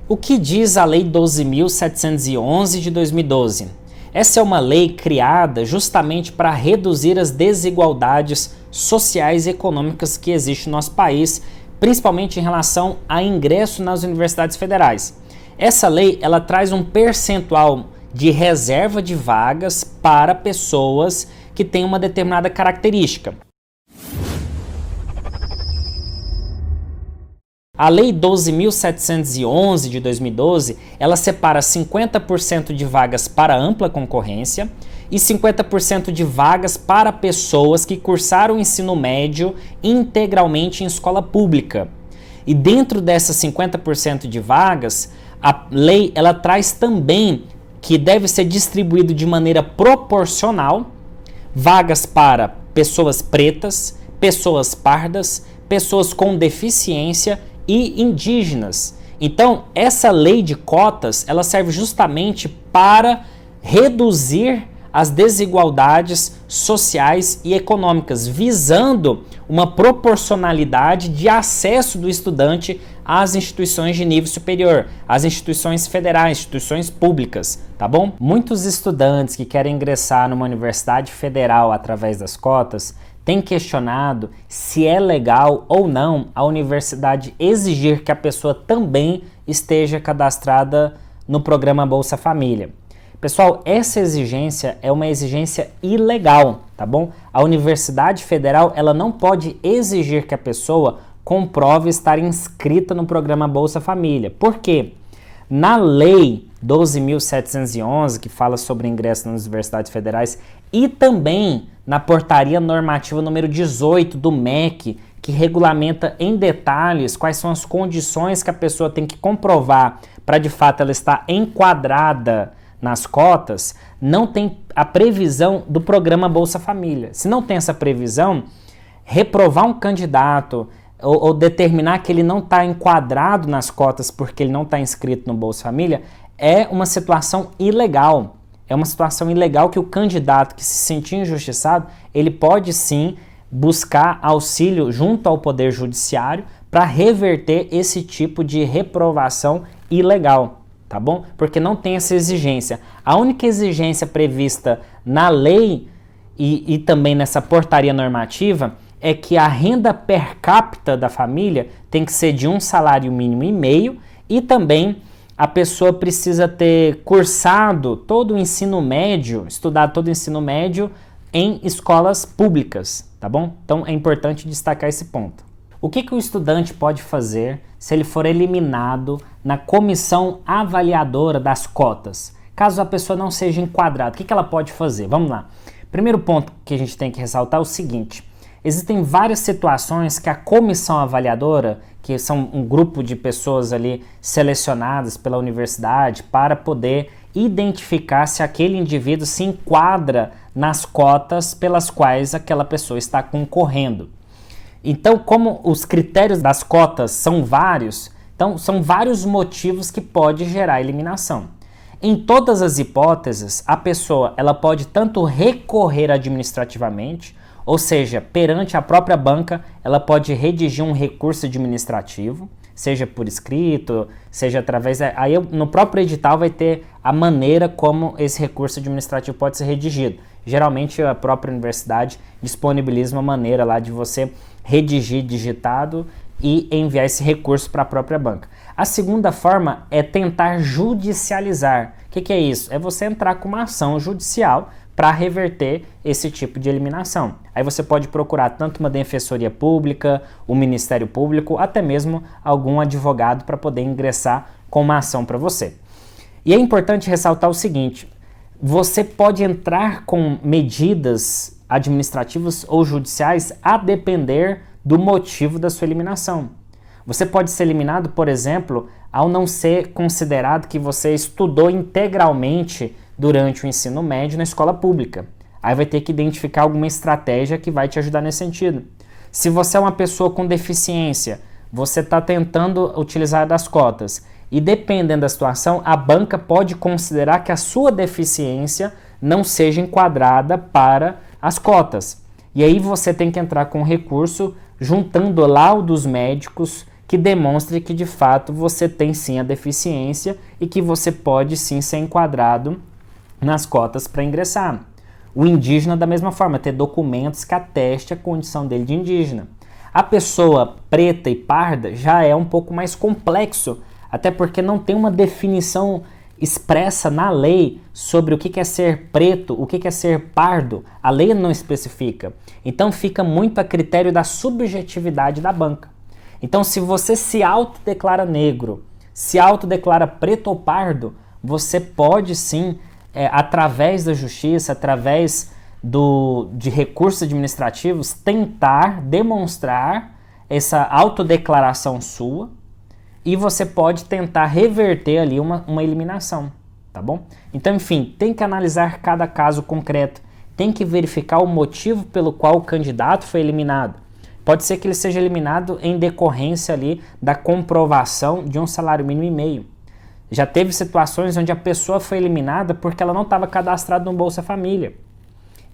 O que diz a Lei 12.711 de 2012? Essa é uma lei criada justamente para reduzir as desigualdades sociais e econômicas que existem no nosso país, principalmente em relação a ingresso nas universidades federais. Essa lei ela traz um percentual de reserva de vagas para pessoas que têm uma determinada característica. A Lei 12.711 de 2012, ela separa 50% de vagas para ampla concorrência e 50% de vagas para pessoas que cursaram o ensino médio integralmente em escola pública. E dentro dessas 50% de vagas, a lei ela traz também que deve ser distribuído de maneira proporcional vagas para pessoas pretas, pessoas pardas, pessoas com deficiência e indígenas. Então, essa lei de cotas, ela serve justamente para reduzir as desigualdades sociais e econômicas, visando uma proporcionalidade de acesso do estudante às instituições de nível superior, às instituições federais, instituições públicas, tá bom? Muitos estudantes que querem ingressar numa universidade federal através das cotas tem questionado se é legal ou não a universidade exigir que a pessoa também esteja cadastrada no programa Bolsa Família. Pessoal, essa exigência é uma exigência ilegal, tá bom? A Universidade Federal ela não pode exigir que a pessoa comprove estar inscrita no programa Bolsa Família. Por quê? Na Lei 12.711, que fala sobre ingresso nas universidades federais, e também na Portaria Normativa número 18 do MEC, que regulamenta em detalhes quais são as condições que a pessoa tem que comprovar para de fato ela estar enquadrada nas cotas, não tem a previsão do programa Bolsa Família. Se não tem essa previsão, reprovar um candidato ou determinar que ele não está enquadrado nas cotas porque ele não está inscrito no Bolsa Família é uma situação ilegal. É uma situação ilegal que o candidato que se sentir injustiçado, ele pode sim buscar auxílio junto ao Poder Judiciário para reverter esse tipo de reprovação ilegal, tá bom? Porque não tem essa exigência. A única exigência prevista na lei e também nessa portaria normativa é que a renda per capita da família tem que ser de 1,5 salário mínimo e também a pessoa precisa ter cursado todo o ensino médio, estudado todo o ensino médio em escolas públicas, tá bom? Então é importante destacar esse ponto. O que o estudante pode fazer se ele for eliminado na comissão avaliadora das cotas? Caso a pessoa não seja enquadrada, o que ela pode fazer? Vamos lá. Primeiro ponto que a gente tem que ressaltar é o seguinte: existem várias situações que a comissão avaliadora, que são um grupo de pessoas ali selecionadas pela universidade para poder identificar se aquele indivíduo se enquadra nas cotas pelas quais aquela pessoa está concorrendo. Então, como os critérios das cotas são vários, então são vários motivos que pode gerar eliminação. Em todas as hipóteses, a pessoa ela pode tanto recorrer administrativamente, ou seja, perante a própria banca, ela pode redigir um recurso administrativo, seja por escrito, seja através... Aí no próprio edital vai ter a maneira como esse recurso administrativo pode ser redigido. Geralmente a própria universidade disponibiliza uma maneira lá de você redigir digitado e enviar esse recurso para a própria banca. A segunda forma é tentar judicializar. O que é isso? É você entrar com uma ação judicial para reverter esse tipo de eliminação. Aí você pode procurar tanto uma defensoria pública, o Ministério Público, até mesmo algum advogado para poder ingressar com uma ação para você. E é importante ressaltar o seguinte: você pode entrar com medidas administrativas ou judiciais a depender do motivo da sua eliminação. Você pode ser eliminado, por exemplo, ao não ser considerado que você estudou integralmente durante o ensino médio na escola pública. Aí vai ter que identificar alguma estratégia que vai te ajudar nesse sentido. Se você é uma pessoa com deficiência, você está tentando utilizar das cotas e dependendo da situação, a banca pode considerar que a sua deficiência não seja enquadrada para as cotas. E aí você tem que entrar com recurso juntando laudos médicos que demonstre que de fato você tem sim a deficiência e que você pode sim ser enquadrado nas cotas para ingressar. O indígena, da mesma forma, ter documentos que atestem a condição dele de indígena. A pessoa preta e parda já é um pouco mais complexo, até porque não tem uma definição expressa na lei sobre o que é ser preto, o que é ser pardo. A lei não especifica. Então fica muito a critério da subjetividade da banca. Então, se você se autodeclara negro, se autodeclara preto ou pardo, você pode sim, através da justiça, através de recursos administrativos, tentar demonstrar essa autodeclaração sua e você pode tentar reverter ali uma eliminação, tá bom? Então, enfim, tem que analisar cada caso concreto, tem que verificar o motivo pelo qual o candidato foi eliminado. Pode ser que ele seja eliminado em decorrência ali da comprovação de um salário mínimo e meio. Já teve situações onde a pessoa foi eliminada porque ela não estava cadastrada no Bolsa Família.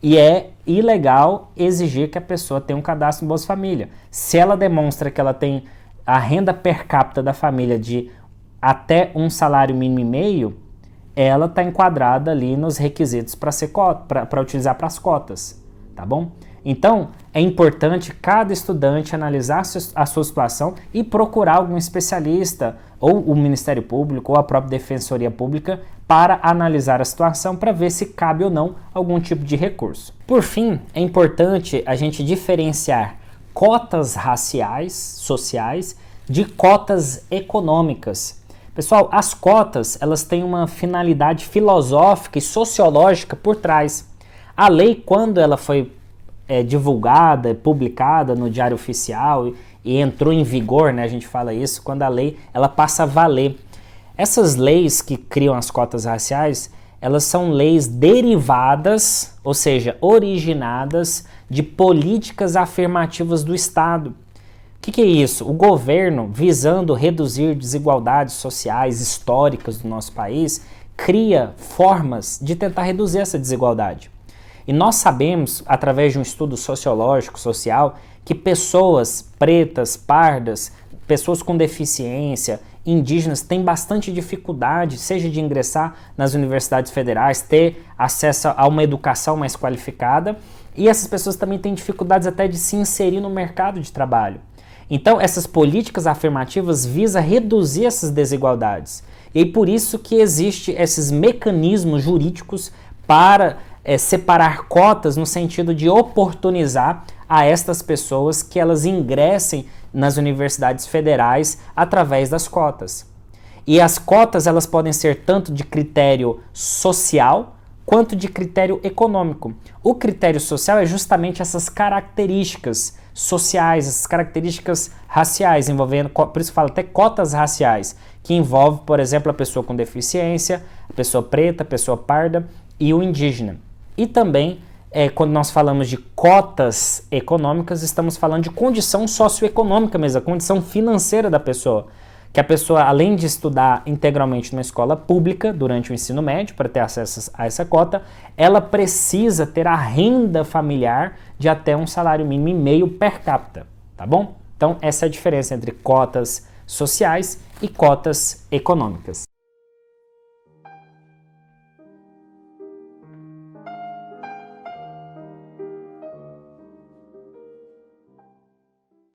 E é ilegal exigir que a pessoa tenha um cadastro no Bolsa Família. Se ela demonstra que ela tem a renda per capita da família de até um salário mínimo e meio, ela está enquadrada ali nos requisitos para utilizar para as cotas, tá bom? Então, é importante cada estudante analisar a sua situação e procurar algum especialista, ou o Ministério Público, ou a própria Defensoria Pública, para analisar a situação, para ver se cabe ou não algum tipo de recurso. Por fim, é importante a gente diferenciar cotas raciais, sociais, de cotas econômicas. Pessoal, as cotas, elas têm uma finalidade filosófica e sociológica por trás. A lei, quando ela foi divulgada, publicada no Diário Oficial e entrou em vigor, né, a gente fala isso, quando a lei ela passa a valer. Essas leis que criam as cotas raciais, elas são leis derivadas, ou seja, originadas de políticas afirmativas do Estado. O que é isso? O governo, visando reduzir desigualdades sociais históricas do nosso país, cria formas de tentar reduzir essa desigualdade. E nós sabemos, através de um estudo sociológico, social, que pessoas pretas, pardas, pessoas com deficiência, indígenas, têm bastante dificuldade, seja de ingressar nas universidades federais, ter acesso a uma educação mais qualificada, e essas pessoas também têm dificuldades até de se inserir no mercado de trabalho. Então, essas políticas afirmativas visam reduzir essas desigualdades. E por isso que existem esses mecanismos jurídicos para separar cotas no sentido de oportunizar a estas pessoas que elas ingressem nas universidades federais através das cotas. E as cotas elas podem ser tanto de critério social quanto de critério econômico. O critério social é justamente essas características sociais, essas características raciais, envolvendo, por isso que fala até cotas raciais, que envolve, por exemplo, a pessoa com deficiência, a pessoa preta, a pessoa parda e o indígena. E também, quando nós falamos de cotas econômicas, estamos falando de condição socioeconômica mesmo, a condição financeira da pessoa. Que a pessoa, além de estudar integralmente numa escola pública durante o ensino médio, para ter acesso a essa cota, ela precisa ter a renda familiar de até um salário mínimo e meio per capita, tá bom? Então, essa é a diferença entre cotas sociais e cotas econômicas.